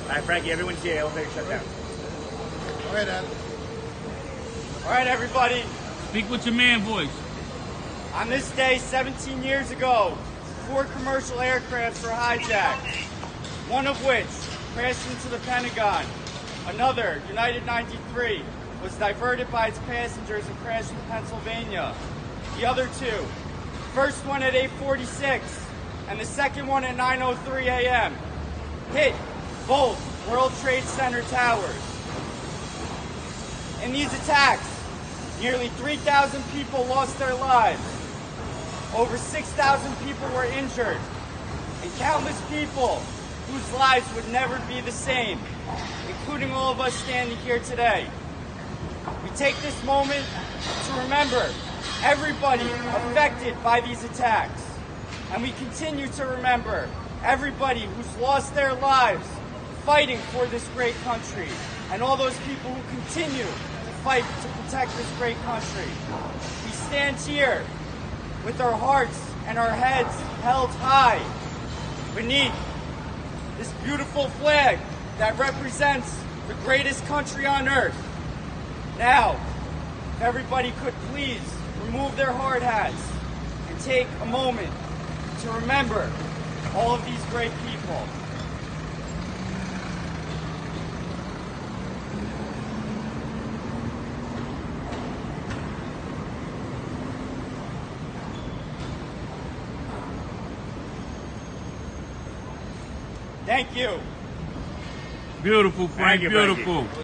All right, Frankie, everyone's here. Elevator shut down. All right, Adam. All right, everybody. Speak with your man voice. On this day, 17 years ago, 4 commercial aircrafts were hijacked, one of which crashed into the Pentagon. Another, United 93, was diverted by its passengers and crashed in Pennsylvania. The other 2, first one at 8:46 and the second one at 9:03 a.m., hit both World Trade Center towers. In these attacks, nearly 3,000 people lost their lives. Over 6,000 people were injured, and countless people whose lives would never be the same, including all of us standing here today. We take this moment to remember everybody affected by these attacks, and we continue to remember everybody who's lost their lives fighting for this great country, and all those people who continue to fight to protect this great country. We stand here with our hearts and our heads held high beneath this beautiful flag that represents the greatest country on earth. Now, if everybody could please remove their hard hats and take a moment to remember all of these great people. Thank you. Beautiful, Frank. Thank you, Frankie. Beautiful.